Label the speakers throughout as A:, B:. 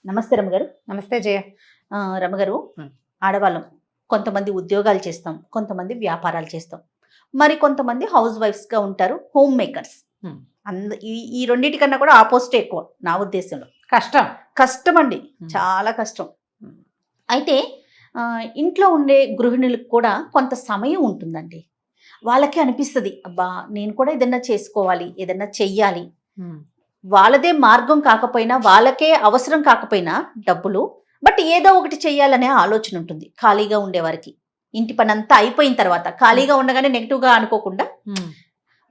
A: నమస్తే రమగారు.
B: నమస్తే జయ.
A: రమగారు, ఆడవాళ్ళం కొంతమంది ఉద్యోగాలు చేస్తాం, కొంతమంది వ్యాపారాలు చేస్తాం, మరి కొంతమంది హౌస్ వైఫ్స్గా ఉంటారు, హోమ్ మేకర్స్. ఈ రెండింటికన్నా కూడా ఆపోజిట్ ఎక్కువ నా ఉద్దేశంలో. కష్టం అండి, చాలా కష్టం. అయితే ఇంట్లో ఉండే గృహిణులకు కూడా కొంత సమయం ఉంటుందండి. వాళ్ళకి అనిపిస్తుంది, అబ్బా నేను కూడా ఏదన్నా చేసుకోవాలి, ఏదన్నా చెయ్యాలి. వాళ్ళదే మార్గం కాకపోయినా, వాళ్ళకే అవసరం కాకపోయినా డబ్బులు, బట్ ఏదో ఒకటి చెయ్యాలనే ఆలోచన ఉంటుంది ఖాళీగా ఉండేవారికి. ఇంటి పని అంతా అయిపోయిన తర్వాత ఖాళీగా ఉండగానే నెగిటివ్గా అనుకోకుండా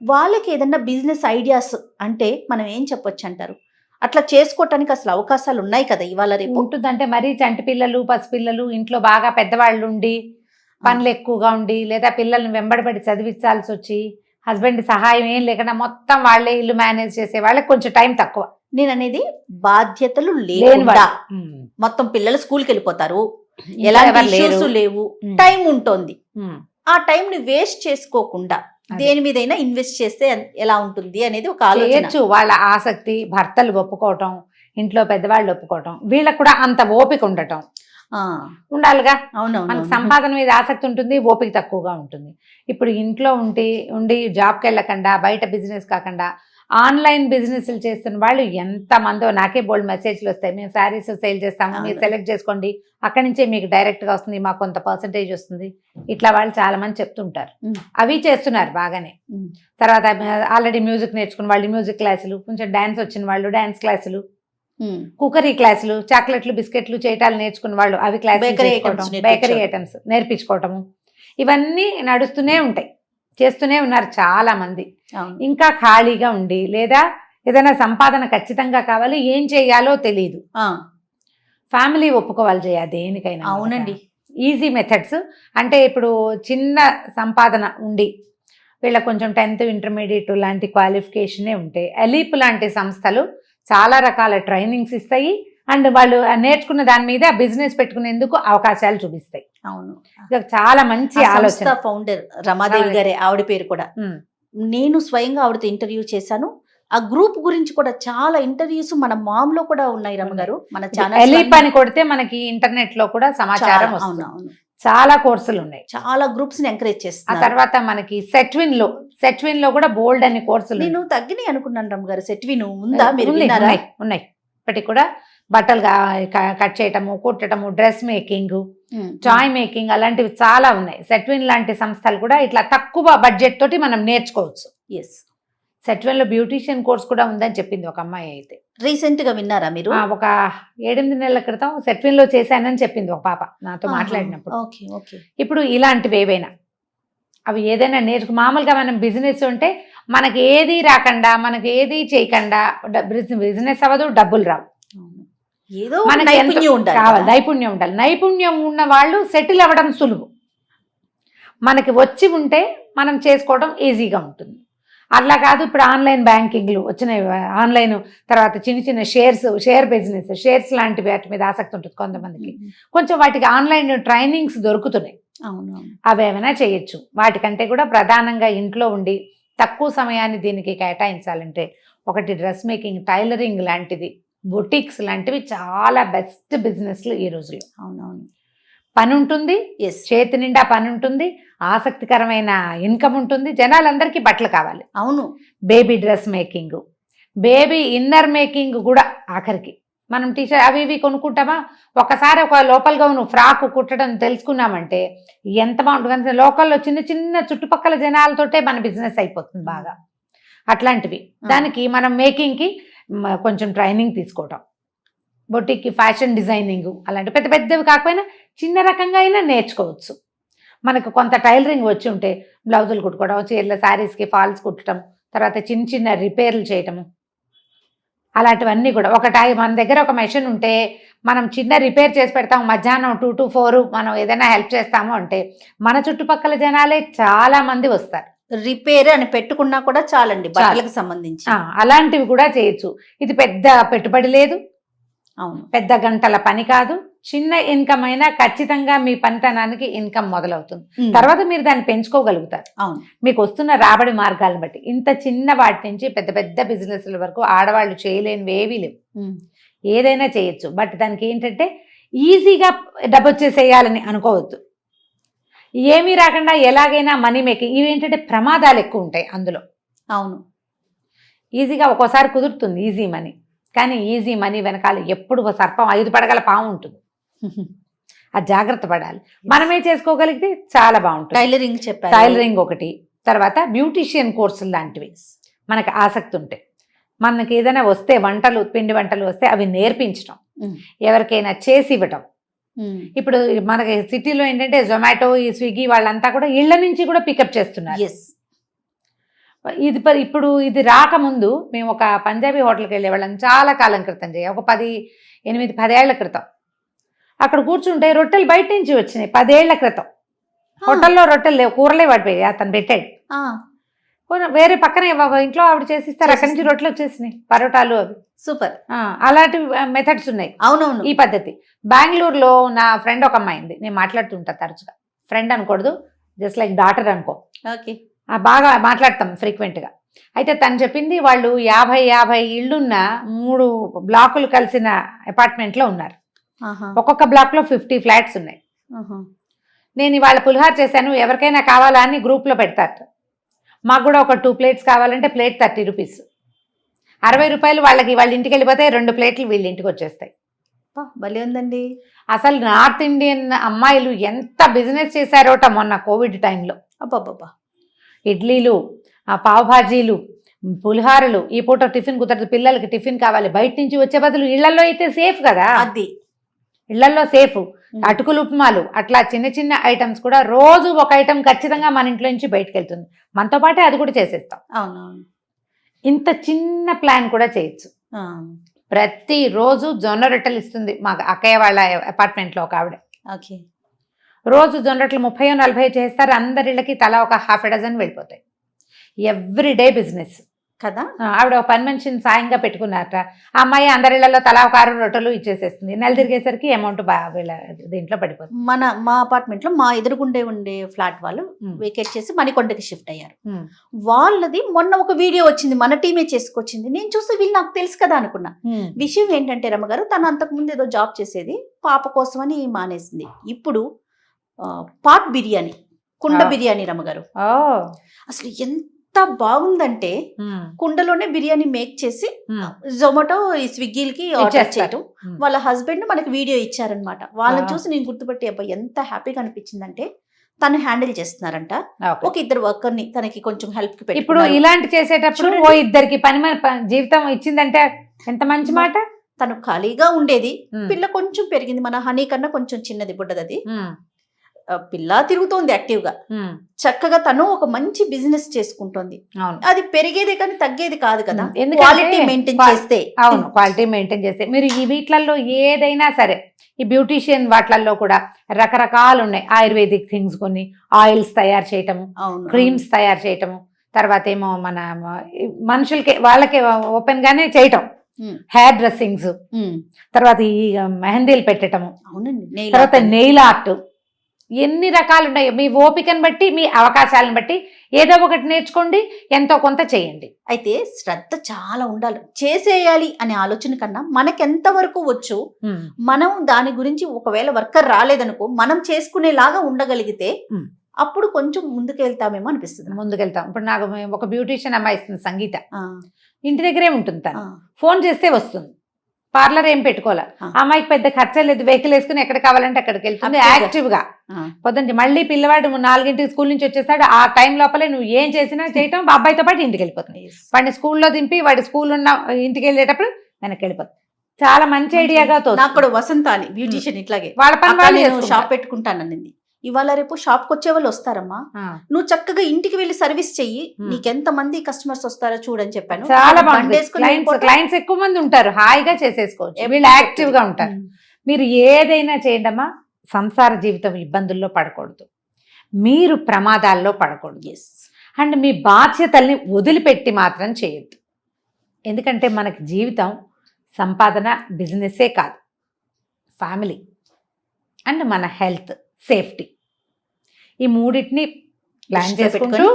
A: వాళ్ళకి ఏదన్నా బిజినెస్ ఐడియాస్ అంటే మనం ఏం చెప్పొచ్చు అంటారు? అట్లా చేసుకోవటానికి అసలు అవకాశాలు ఉన్నాయి కదా ఇవాళ రేపు?
B: ఉంటుందంటే మరీ చంటి పిల్లలు, పసిపిల్లలు, ఇంట్లో బాగా పెద్దవాళ్ళు ఉండి పనులు ఎక్కువగా ఉండి, లేదా పిల్లల్ని వెంబడబడి చదివించాల్సి వచ్చి హస్బెండ్ సహాయం ఏం లేకుండా మొత్తం వాళ్ళే ఇల్లు మేనేజ్ చేసే వాళ్ళకి కొంచెం టైం తక్కువ.
A: నేను అనేది బాధ్యతలు లేకుండా మొత్తం పిల్లలు స్కూల్కి వెళ్ళిపోతారు, ఎలాంటి ఇష్యూస్ లేవు, టైం ఉంటుంది. ఆ టైం ని వేస్ట్ చేసుకోకుండా దేని మీదైనా ఇన్వెస్ట్ చేస్తే ఎలా ఉంటుంది అనేది ఒక ఆలోచన.
B: వాళ్ళ ఆసక్తి, భర్తలు ఒప్పుకోవటం, ఇంట్లో పెద్దవాళ్ళు ఒప్పుకోవటం, వీళ్ళకి కూడా అంత ఓపిక ఉండటం ఉండాలిగా.
A: అవునవును,
B: మనకు సంపాదన మీద ఆసక్తి ఉంటుంది, ఓపిక తక్కువగా ఉంటుంది. ఇప్పుడు ఇంట్లో ఉండి జాబ్కి వెళ్ళకుండా, బయట బిజినెస్ కాకుండా ఆన్లైన్ బిజినెస్లు చేస్తున్న వాళ్ళు ఎంతమందో, నాకే బోల్డ్ మెసేజ్లు వస్తాయి. మేము శారీస్ సేల్ చేస్తాము, మీరు సెలెక్ట్ చేసుకోండి, అక్కడి నుంచే మీకు డైరెక్ట్గా వస్తుంది, మాకు కొంత పర్సంటేజ్ వస్తుంది, ఇట్లా వాళ్ళు చాలా మంది చెప్తుంటారు. అవి చేస్తున్నారు బాగానే. తర్వాత ఆల్రెడీ మ్యూజిక్ నేర్చుకున్న వాళ్ళు మ్యూజిక్ క్లాసులు, కొంచెం డ్యాన్స్ వచ్చిన వాళ్ళు డ్యాన్స్ క్లాసులు, కుకరీ క్లాసులు, చాక్లెట్లు బిస్కెట్లు చేయటాలు నేర్చుకున్న వాళ్ళు అవి క్లాసులు, బేకరీ ఐటమ్స్ నేర్పించుకోవటము, ఇవన్నీ నడుస్తూనే ఉంటాయి, చేస్తూనే ఉన్నారు చాలా మంది. ఇంకా ఖాళీగా ఉండి లేదా ఏదైనా సంపాదన ఖచ్చితంగా కావాలి, ఏం చేయాలో తెలియదు, ఫ్యామిలీ ఒప్పుకోవాలి చేయ దేనికైనా.
A: అవునండి,
B: ఈజీ మెథడ్స్ అంటే ఇప్పుడు చిన్న సంపాదన ఉండి వీళ్ళ కొంచెం 10th ఇంటర్మీడియట్ లాంటి క్వాలిఫికేషనే ఉంటే ఎలీప్ లాంటి సంస్థలు చాలా రకాల ట్రైనింగ్స్ ఇస్తాయి, అండ్ వాళ్ళు నేర్చుకున్న దాని మీద బిజినెస్ పెట్టుకునేందుకు అవకాశాలు చూపిస్తాయి.
A: అవును,
B: చాలా మంచి ఆలోచన.
A: ఫౌండర్ రమాదేవి గారే ఆవిడ పేరు కూడా. నేను స్వయంగా ఆవిడతో ఇంటర్వ్యూ చేశాను. ఆ గ్రూప్ గురించి కూడా చాలా ఇంటర్వ్యూస్ మన మామ్ లో కూడా ఉన్నాయి రమగారు. మన ఛానల్
B: ఎలీప్ అని కొడితే మనకి ఇంటర్నెట్ లో కూడా సమాచారం వస్తుంది. చాలా కోర్సులు ఉన్నాయి, చాలా
A: గ్రూప్స్ ని ఎంకరేజ్ చేస్తాను.
B: ఆ తర్వాత మనకి సెట్విన్ లో కూడా బోల్డ్ అని కోర్సులు.
A: నేను తగ్గినాయి అనుకున్నాను రమగారు. సెట్విన్ ఉందా? మీరు
B: ఉన్నాయి ఇప్పటికి కూడా. బట్టలు కట్ చేయటము, కుట్టటము, డ్రెస్ మేకింగ్, టాయ్ మేకింగ్, అలాంటివి చాలా ఉన్నాయి. సెట్విన్ లాంటి సంస్థలు కూడా ఇట్లా తక్కువ బడ్జెట్ తోటి మనం నేర్చుకోవచ్చు. సెట్విన్ లో బ్యూటీషియన్ కోర్స్ కూడా ఉందని చెప్పింది ఒక అమ్మాయి. అయితే
A: రీసెంట్ గా విన్నారా మీరు?
B: ఒక 7-8 నెలల క్రితం సెట్విన్ లో చేశానని చెప్పింది ఒక పాప నాతో మాట్లాడినప్పుడు. ఇప్పుడు ఇలాంటివి ఏవైనా అవి ఏదైనా మామూలుగా మనం బిజినెస్ ఉంటే మనకి ఏది రాకుండా, మనకి ఏది చేయకుండా బిజినెస్ అవ్వదు, డబ్బులు రావు. కావాలి నైపుణ్యం ఉండాలి. నైపుణ్యం ఉన్న వాళ్ళు సెటిల్ అవ్వడం సులువు. మనకి వచ్చి ఉంటే మనం చేసుకోవడం ఈజీగా ఉంటుంది. అట్లా కాదు, ఇప్పుడు ఆన్లైన్ బ్యాంకింగ్లు వచ్చినాయి, ఆన్లైన్ తర్వాత చిన్న షేర్ బిజినెస్, షేర్స్ లాంటి వాటి మీద ఆసక్తి ఉంటుంది కొంతమందికి. కొంచెం వాటికి ఆన్లైన్ ట్రైనింగ్స్ దొరుకుతున్నాయి, అవి ఏమైనా చేయొచ్చు. వాటికంటే కూడా ప్రధానంగా ఇంట్లో ఉండి తక్కువ సమయాన్ని దీనికి కేటాయించాలంటే ఒకటి డ్రెస్ మేకింగ్, టైలరింగ్ లాంటిది, బొటిక్స్ లాంటివి చాలా బెస్ట్ బిజినెస్లు ఈ రోజుల్లో.
A: అవునవును,
B: పని ఉంటుంది, చేతి నిండా పని ఉంటుంది, ఆసక్తికరమైన ఇన్కమ్ ఉంటుంది, జనాలందరికీ బట్టలు కావాలి.
A: అవును,
B: baby dress making, baby inner making కూడా. ఆఖరికి మనం టీషర్ట్ అవి ఇవి కొనుక్కుంటామా, ఒకసారి ఒక లోపల గౌను ఫ్రాక్ కుట్టడం తెలుసుకున్నామంటే ఎంత బాగుంటుంది. లోకల్లో చిన్న చుట్టుపక్కల జనాలతోటే మన బిజినెస్ అయిపోతుంది బాగా. అట్లాంటివి దానికి మనం మేకింగ్కి కొంచెం ట్రైనింగ్ తీసుకోవటం, బొటిక్కి ఫ్యాషన్ డిజైనింగ్, అలాంటి పెద్ద పెద్దవి కాకపోయినా చిన్న రకంగా అయినా నేర్చుకోవచ్చు. మనకు కొంత టైలరింగ్ వచ్చి ఉంటే బ్లౌజులు కుట్టుకోవడం, చీరల శారీస్కి ఫాల్స్ కుట్టడం, తర్వాత చిన్న రిపేర్లు చేయటము, అలాంటివన్నీ కూడా. మన దగ్గర ఒక మెషిన్ ఉంటే మనం చిన్న రిపేర్ చేసి పెడతాము, మధ్యాహ్నం 2 to 4 మనం ఏదైనా హెల్ప్ చేస్తాము అంటే మన చుట్టుపక్కల జనాలే చాలా మంది వస్తారు.
A: రిపేర్ అని పెట్టుకున్నా కూడా చాలండి బట్టలకు సంబంధించి.
B: అలాంటివి కూడా చేయొచ్చు. ఇది పెద్ద పెట్టుబడి లేదు, పెద్ద గంటల పని కాదు, చిన్న ఇన్కమ్ అయినా ఖచ్చితంగా మీ పనితనానికి ఇన్కమ్ మొదలవుతుంది. తర్వాత మీరు దాన్ని పెంచుకోగలుగుతారు మీకు వస్తున్న రాబడి మార్గాలను బట్టి. ఇంత చిన్న వాటి నుంచి పెద్ద పెద్ద బిజినెస్ల వరకు ఆడవాళ్ళు చేయలేనివి ఏవీ లేవు. ఏదైనా చేయొచ్చు. బట్ దానికి ఏంటంటే ఈజీగా డబ్బు వచ్చేసేయాలని అనుకోవద్దు. ఏమీ రాకుండా ఎలాగైనా మనీ మేకింగ్, ఇవి ఏంటంటే ప్రమాదాలు ఎక్కువ ఉంటాయి అందులో.
A: అవును.
B: ఈజీగా ఒక్కోసారి కుదురుతుంది ఈజీ మనీ, కానీ ఈజీ మనీ వెనకాల ఎప్పుడు ఒక సర్పం 5 పడగల పాము ఉంటుంది. అది జాగ్రత్త పడాలి. మనమే చేసుకోగలిగితే చాలా బాగుంటుంది.
A: టైలరింగ్ చెప్పారు.
B: టైలరింగ్ ఒకటి, తర్వాత బ్యూటీషియన్ కోర్సులు లాంటివి మనకు ఆసక్తి ఉంటాయి. మనకి ఏదైనా వస్తే వంటలు, పిండి వంటలు వస్తే అవి నేర్పించడం, ఎవరికైనా చేసి ఇవ్వటం. ఇప్పుడు మనకి సిటీలో ఏంటంటే జొమాటో, ఈ స్విగ్గీ వాళ్ళంతా కూడా ఇళ్ల నుంచి కూడా పికప్ చేస్తున్నారు. ఇప్పుడు ఇది రాకముందు మేము ఒక పంజాబీ హోటల్కి వెళ్ళేవాళ్ళం చాలా కాలం క్రితం, ఒక 8-10 ఏళ్ల క్రితం. అక్కడ కూర్చుంటే రొట్టెలు బయట నుంచి వచ్చినాయి. 10 ఏళ్ల క్రితం హోటల్లో రొట్టెలు లేవు, కూరలే పడిపోయాయి. అతను పెట్టాడు. వేరే పక్కన ఇంట్లో ఆవిడ చేసిస్తారు, అక్కడి నుంచి రొట్టెలు వచ్చేసినాయి, పరోటాలు అవి.
A: సూపర్.
B: అలాంటి మెథడ్స్ ఉన్నాయి.
A: అవునవును.
B: ఈ పద్ధతి బెంగళూరులో నా ఫ్రెండ్ ఒక అమ్మాయింది, నేను మాట్లాడుతుంటా తరచుగా. ఫ్రెండ్ అనకూడదు, జస్ట్ లైక్ డాటర్ అనుకో.
A: ఓకే.
B: బాగా మాట్లాడతాం ఫ్రీక్వెంట్గా. అయితే తను చెప్పింది వాళ్ళు 50 ఇళ్ళున్న 3 బ్లాకులు కలిసిన అపార్ట్మెంట్లో ఉన్నారు. ఒక్కొక్క బ్లాక్లో 50 ఫ్లాట్స్ ఉన్నాయి. నేను ఇవాళ పులిహార చేశాను, ఎవరికైనా కావాలా అని గ్రూప్లో పెడతారు. మాకు కూడా ఒక 2 ప్లేట్స్ కావాలంటే ప్లేట్ 30 రూపీస్, 60 రూపాయలు వాళ్ళకి. వాళ్ళ ఇంటికి వెళ్ళిపోతే 2 ప్లేట్లు వీళ్ళ ఇంటికి వచ్చేస్తాయి.
A: భలే ఉందండి.
B: అసలు నార్త్ ఇండియన్ అమ్మాయిలు ఎంత బిజినెస్ చేశారోట మొన్న కోవిడ్ టైంలో.
A: అబ్బాబ్బా.
B: ఇడ్లీలు, పావు భాజీలు, పులిహారలు. ఈ పూట టిఫిన్ కుదరదు, పిల్లలకి టిఫిన్ కావాలి, బయట నుంచి వచ్చే బదులు ఇళ్లలో అయితే సేఫ్ కదా.
A: అది
B: ఇళ్లలో సేఫ్. అటుకులు, ఉప్మాలు, అట్లా చిన్న చిన్న ఐటమ్స్ కూడా రోజు ఒక ఐటమ్ ఖచ్చితంగా మన ఇంట్లో నుంచి బయటకు వెళ్తుంది. మనతో పాటే అది కూడా చేసేస్తాం.
A: అవునవును.
B: ఇంత చిన్న ప్లాన్ కూడా చేయొచ్చు. ప్రతిరోజు జొన్న రొట్టెలు ఇస్తుంది మా అక్కయ్య వాళ్ళ అపార్ట్మెంట్లో ఒక ఆవిడ.
A: ఓకే. రోజు
B: జొన్న రొట్టెలు 30-40 చేస్తారు. అందరిళ్ళకి తలా ఒక ½ డజన్ వెళ్ళిపోతాయి. ఎవ్రీడే బిజినెస్
A: కదా.
B: ఆవిడ ఒక పని మనిషిని సాయంగా పెట్టుకున్నారట. ఆ అమ్మాయి అందరిళ్లలో తలా ఒక 6 రొట్టెలు ఇచ్చేసేస్తుంది. నెల తిరిగేసరికి అమౌంట్ వీళ్ళ దీంట్లో పడిపోతుంది.
A: మా అపార్ట్మెంట్ లో మా ఎదురుగుండే ఉండే ఫ్లాట్ వాళ్ళు వేకేట్ చేసి మణికొండకి షిఫ్ట్ అయ్యారు. వాళ్ళది మొన్న ఒక వీడియో వచ్చింది, మన టీమే చేసుకొచ్చింది. నేను చూస్తే వీళ్ళు నాకు తెలుసు కదా అనుకున్నా. విషయం ఏంటంటే రమ్మగారు, తను అంతకుముందు ఏదో జాబ్ చేసేది, పాప కోసం అని మానేసింది. ఇప్పుడు పాట్ బిర్యానీ, కుండ బిర్యానీ రమ్మగారు. అసలు ఎంత బాగుందంటే కుండలోనే బిర్యానీ మేక్ చేసి జొమాటో, ఈ స్విగ్గీలకి ఆర్డర్ చేయటం. వాళ్ళ హస్బెండ్ మనకి వీడియో ఇచ్చారనమాట. వాళ్ళని చూసి నేను గుర్తుపట్టి అబ్బాయి ఎంత హ్యాపీగా అనిపించిందంటే, తను హ్యాండిల్ చేస్తున్నారంట. ఒక 2 వర్కర్ని తనకి కొంచెం హెల్ప్ కి పెట్టి.
B: ఇప్పుడు ఇలాంటి చేసేటప్పుడు ఓ 2కి పని జీవితం ఇచ్చిందంటే ఎంత మంచి మాట.
A: తను ఖాళీగా ఉండేది, పిల్ల కొంచెం పెరిగింది. మన హనీ కన్నా కొంచెం చిన్నది, బుడ్డది. పిల్ల తిరుగుతోంది యాక్టివ్ గా. చక్కగా తను ఒక మంచి బిజినెస్ చేసుకుంటోంది. అది పెరిగేదే కానీ తగ్గేది కాదు కదా, క్వాలిటీ మెయింటైన్ చేస్తే.
B: అవును, క్వాలిటీ మెయింటైన్ చేస్తే. మీరు ఈ వీటిలలో ఏదైనా సరే, ఈ బ్యూటీషియన్ వాటిలలో కూడా రకరకాలు ఉన్నాయి. ఆయుర్వేదిక్ థింగ్స్, కొన్ని ఆయిల్స్ తయారు చేయటము, క్రీమ్స్ తయారు చేయటము, తర్వాత ఏమో మన మనుషులకి వాళ్ళకి ఓపెన్ గానే చేయటం, హెయిర్ డ్రెస్సింగ్స్, తర్వాత ఈ మెహందీలు పెట్టటము, తర్వాత నెయిల్ ఆర్ట్. ఎన్ని రకాలు ఉన్నాయో. మీ ఓపికను బట్టి, మీ అవకాశాలను బట్టి ఏదో ఒకటి నేర్చుకోండి, ఎంతో కొంత చేయండి.
A: అయితే శ్రద్ధ చాలా ఉండాలి. చేసేయాలి అనే ఆలోచన కన్నా మనకెంత వరకు వచ్చు, మనం దాని గురించి ఒకవేళ వర్కర్ రాలేదనుకో, మనం చేసుకునేలాగా ఉండగలిగితే అప్పుడు కొంచెం ముందుకెళ్తామేమో అనిపిస్తుంది.
B: ముందుకెళ్తాం. ఇప్పుడు నాకు ఒక బ్యూటీషియన్ అమ్మాయి ఇస్తుంది, సంగీత. ఇంటి దగ్గరే ఉంటుంది తను. ఫోన్ చేస్తే వస్తుంది. పార్లర్ ఏం పెట్టుకోవాలి. అమ్మాయికి పెద్ద ఖర్చు లేదు, వెహికల్ వేసుకుని ఎక్కడ కావాలంటే అక్కడికి వెళ్తుంది యాక్టివ్ గా. పొద్దున్న మళ్ళీ పిల్లవాడు 4ంటికి స్కూల్ నుంచి వచ్చేస్తాడు. ఆ టైం లోపలే నువ్వు ఏం చేసినా చేయటం, అబ్బాయితో పాటు ఇంటికి వెళ్ళిపోతుంది. వాడిని స్కూల్లో దింపి వాడి స్కూల్ ఉన్న ఇంటికి వెళ్ళేటప్పుడు వెనక్కి వెళ్ళిపోతుంది. చాలా మంచి ఐడియాగా తోస్తుంది.
A: నాకు కూడా వసంత అని బ్యూటీషియన్ ఇట్లాగే
B: వాళ్ళ పని వాళ్ళు
A: షాప్ పెట్టుకుంటానండి. ఇవాళ రేపు షాప్ కి వచ్చే వాళ్ళు వస్తారమ్మా, నువ్వు చక్కగా ఇంటికి వెళ్ళి సర్వీస్ చెయ్యి, నీకెంత మంది కస్టమర్స్ వస్తారో చూడని చెప్పాను.
B: చాలా బాగుంది. క్లయింట్స్ ఎక్కువ మంది ఉంటారు, హాయిగా చేసేసుకోవచ్చు, వీళ్ళు యాక్టివ్ గా ఉంటారు. మీరు ఏదైనా చేయండి అమ్మా, సంసార జీవితం ఇబ్బందుల్లో పడకూడదు, మీరు ప్రమాదాల్లో పడకూడదు. అండ్ మీ బాధ్యతల్ని వదిలిపెట్టి మాత్రం చేయొద్దు. ఎందుకంటే మనకి జీవితం సంపాదన, బిజినెస్సే కాదు, ఫ్యామిలీ అండ్ మన హెల్త్, సేఫ్టీ, ఈ మూడింటిని ప్లాన్ చేసుకుంటూ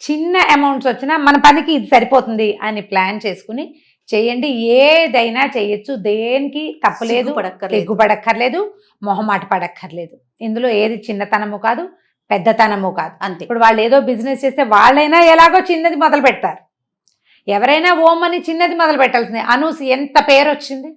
B: చిన్న అమౌంట్స్ వచ్చినా మన పనికి ఇది సరిపోతుంది అని ప్లాన్ చేసుకుని చేయండి, ఏదైనా చేయొచ్చు, దేనికి తప్పలేదు,
A: సిగ్గుపడక్కర్లేదు.
B: ఏదైనా చేయొచ్చు, దేనికి తప్పలేదు,
A: సిగ్గుపడక్కర్లేదు.
B: సిగ్గుపడక్కర్లేదు, మొహమాట పడక్కర్లేదు. ఇందులో ఏది చిన్నతనము కాదు, పెద్దతనము కాదు.
A: అంతే.
B: ఇప్పుడు వాళ్ళు ఏదో బిజినెస్ చేస్తే వాళ్ళైనా ఎలాగో చిన్నది మొదలు పెడతారు. ఎవరైనా ఓం అని చిన్నది మొదలు పెట్టాల్సిందే. అనూస్ ఎంత పేరు వచ్చింది,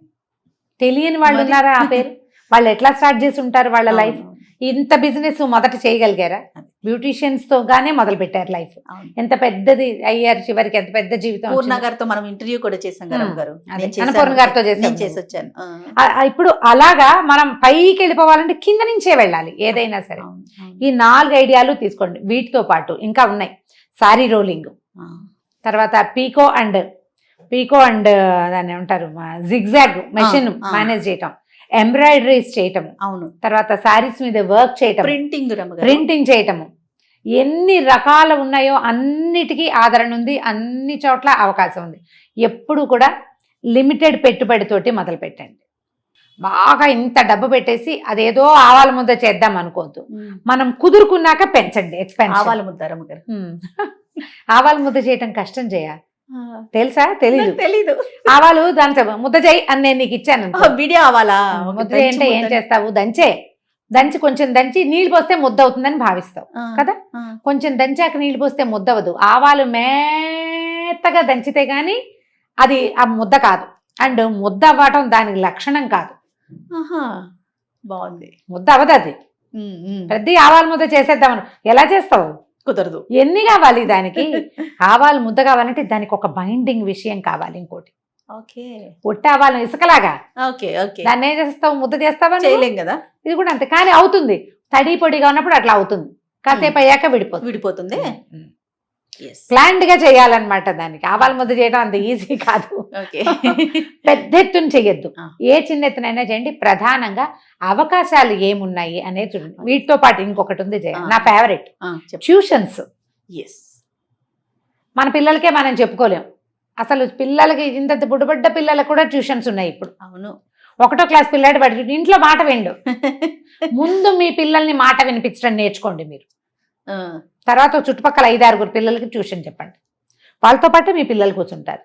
B: తెలియని వాళ్ళు
A: మరి.
B: ఉన్నారా ఆ పేరు? వాళ్ళు ఎట్లా స్టార్ట్ చేసి ఉంటారు వాళ్ళ లైఫ్?
A: అవును,
B: ఇంత బిజినెస్ మొదట చేయగలిగారా? బ్యూటీషియన్స్ తో గానే మొదలు పెట్టారు లైఫ్.
A: అవును.
B: ఎంత పెద్దది అయ్యారు చివరికి, ఎంత పెద్ద జీవితం
A: పూర్ణ
B: వచ్చింది.
A: గారితో మనం ఇంటర్వ్యూ కూడా చేసాం కదా గారు.
B: అదే,
A: నేను చేశాను.
B: అన్నపూర్ణ గారితో చేశాం.
A: నేను చేసి వచ్చాను.
B: ఇప్పుడు అలాగా మనం పైకి వెళ్ళిపోవాలంటే కింద నుంచే వెళ్ళాలి ఏదైనా సరే.
A: అవును, అవును.
B: ఈ 4 ఐడియాలు తీసుకోండి. వీటితో పాటు ఇంకా ఉన్నాయి. సారీ రోలింగ్,
A: ఆ,
B: తర్వాత పీకో అండ్ దాన్ని ఏమంటారు, జిగ్జాగ్ మెషిన్ మేనేజ్ చేయటం, ఎంబ్రాయిడరీస్ చేయటం,
A: అవును.
B: తర్వాత శారీస్ మీద వర్క్ చేయటం, ప్రింటింగ్ చేయటము, ఎన్ని రకాలు ఉన్నాయో అన్నిటికీ ఆదరణ ఉంది, అన్ని చోట్ల అవకాశం ఉంది. ఎప్పుడు కూడా లిమిటెడ్ పెట్టుబడితోటి మొదలు పెట్టండి. బాగా ఇంత డబ్బు పెట్టేసి అదేదో ఆవాల ముద్ద చేద్దాం అనుకోవద్దు. మనం కుదురుకున్నాక పెంచండి ఎక్స్పెన్షన్.
A: ఆవాల ముద్ద రమ్మగారు.
B: ఆవాల ముద్ద చేయటం కష్టం తెలుసా?
A: తెలీదు.
B: ఆవాలు దాంతో ముద్ద చేయి అని నేను నీకు ఇచ్చాను అనుకో.
A: వీడియో ఆవాలా?
B: ముద్ద అంటే ఏం చేస్తావు? దంచి కొంచెం దంచి నీళ్ళు పోస్తే ముద్ద అవుతుందని భావిస్తావు కదా. కొంచెం దంచాక నీళ్ళు పోస్తే ముద్ద అవ్వదు. ఆవాలు మేత్తగా దంచితే గాని అది ఆ ముద్ద కాదు. అండ్ ముద్ద అవ్వటం దానికి లక్షణం కాదు.
A: బాగుంది.
B: ముద్ద అవ్వదు అది. ప్రతి ఆవాల ముద్ద చేసేద్దామను ఎలా చేస్తావు?
A: కుదరదు.
B: ఎన్ని కావాలి దానికి? ఆవాలు ముద్ద కావాలంటే దానికి ఒక బైండింగ్ విషయం కావాలి. ఇంకోటి పొట్టి ఆవాలు ఇసుకలాగా దాన్ని ఏం చేస్తావు? ముద్ద చేస్తావా?
A: చేయలేం కదా.
B: ఇది కూడా అంతే. కానీ అవుతుంది. తడి పొడిగా ఉన్నప్పుడు అట్లా అవుతుంది. కాసేపు అయ్యాక విడిపోతుంది. ప్లాన్డ్ గా చేయాలన్నమాట. దానికి ఆవాల ముద్ద చేయడం అంత ఈజీ కాదు. పెద్ద ఎత్తున చెయ్యొద్దు. ఏ చిన్న ఎత్తునైనా చేయండి. ప్రధానంగా అవకాశాలు ఏమున్నాయి అనేది చూడండి. వీటితో పాటు ఇంకొకటి ఉంది నా ఫేవరెట్, ట్యూషన్స్. మన పిల్లలకే మనం చెప్పుకోలేం. అసలు పిల్లలకి ఇంత బుడబడ్డ పిల్లలకు కూడా ట్యూషన్స్ ఉన్నాయి ఇప్పుడు.
A: అవును.
B: 1వ క్లాస్ పిల్లాడు వాడి ఇంట్లో మాట విండు. ముందు మీ పిల్లల్ని మాట వినిపించడం నేర్చుకోండి మీరు. తర్వాత చుట్టుపక్కల 5-6 పిల్లలకి ట్యూషన్ చెప్పండి. వాళ్ళతో పాటు మీ పిల్లలు కూర్చుంటారు.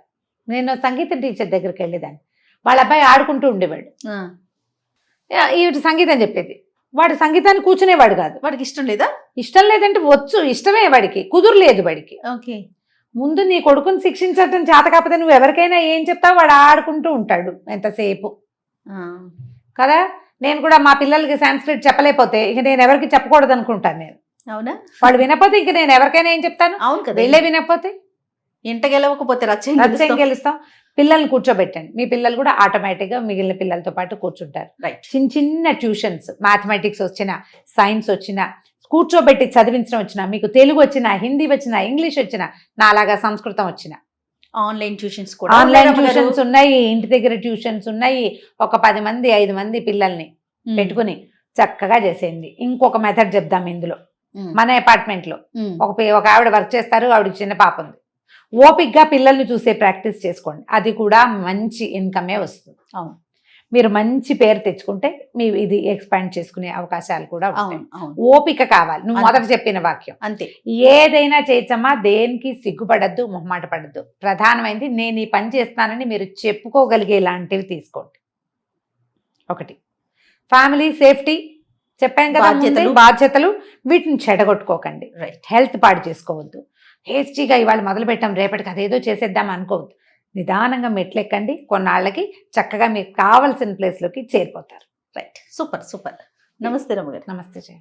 B: నేను సంగీతం టీచర్ దగ్గరికి వెళ్ళేదాన్ని. వాళ్ళ అబ్బాయి ఆడుకుంటూ ఉండేవాడు. ఈవిడ సంగీతం చెప్పేది. వాడు సంగీతాన్ని కూర్చునేవాడు కాదు.
A: వాడికి ఇష్టం లేదా?
B: ఇష్టం లేదంటే వచ్చు, ఇష్టమే వాడికి, కుదురులేదు వాడికి. ముందు నీ కొడుకుని శిక్షించడం చేత కాకపోతే నువ్వు ఎవరికైనా ఏం చెప్తావు? వాడు ఆడుకుంటూ ఉంటాడు ఎంతసేపు కదా. నేను కూడా మా పిల్లలకి సాంస్క్రిట్ చెప్పలేకపోతే ఇక నేను ఎవరికి చెప్పకూడదు అనుకుంటాను నేను.
A: అవునా?
B: వాళ్ళు వినకపోతే ఇంక నేను ఎవరికైనా ఏం చెప్తాను?
A: అవును కదా.
B: వెళ్ళే వినకపోతే
A: ఇంట గెలవకపోతే రచ్చం
B: గెలుస్తాం. పిల్లల్ని కూర్చోబెట్టండి. మీ పిల్లలు కూడా ఆటోమేటిక్గా మిగిలిన పిల్లలతో పాటు కూర్చుంటారు. చిన్న చిన్న ట్యూషన్స్, మ్యాథమెటిక్స్ వచ్చినా, సైన్స్ వచ్చినా, కూర్చోబెట్టి చదివించడం వచ్చినా, మీకు తెలుగు వచ్చినా, హిందీ వచ్చినా, ఇంగ్లీష్ వచ్చినా, నాలాగా సంస్కృతం వచ్చినా,
A: ఆన్లైన్ ట్యూషన్స్
B: ఉన్నాయి. ఇంటి దగ్గర ట్యూషన్స్ ఉన్నాయి. ఒక 10 మంది 5 మంది పిల్లల్ని పెట్టుకుని చక్కగా చేసేయండి. ఇంకొక మెథడ్ చెప్దాం ఇందులో. మన అపార్ట్మెంట్ లో ఒక ఆవిడ వర్క్ చేస్తారు. ఆవిడకి చిన్న పాప ఉంది. ఓపిక్గా పిల్లల్ని చూసే ప్రాక్టీస్ చేసుకోండి. అది కూడా మంచి ఇన్కమే వస్తుంది. అవును. మీరు మంచి పేరు తెచ్చుకుంటే మీ ఇది ఎక్స్పాండ్ చేసుకునే అవకాశాలు కూడా ఉంటాయి. ఓపిక కావాలి. నువ్వు మొదట చెప్పిన వాక్యం అంతే. ఏదైనా చేయచ్చమ్మా. దేనికి సిగ్గుపడద్దు, మొహమాట పడద్దు. ప్రధానమైనది నేను ఈ పని చేస్తానని మీరు చెప్పుకోగలిగే లాంటివి తీసుకోండి. ఒకటి ఫ్యామిలీ సేఫ్టీ చెప్పాను కదా, బాధ్యతలు. వీటిని చెడగొట్టుకోకండి. హెల్త్ పాడు చేసుకోవద్దు. హేస్టీగా ఇవాళ మొదలు పెట్టాం రేపటికి అదేదో చేసేద్దాం అనుకోవద్దు. నిదానంగా మెట్లెక్కండి. కొన్నాళ్ళకి చక్కగా మీకు కావాల్సిన ప్లేస్లోకి చేరిపోతారు.
A: రైట్. సూపర్. నమస్తే రమ్మ గారు.
B: నమస్తే జయ.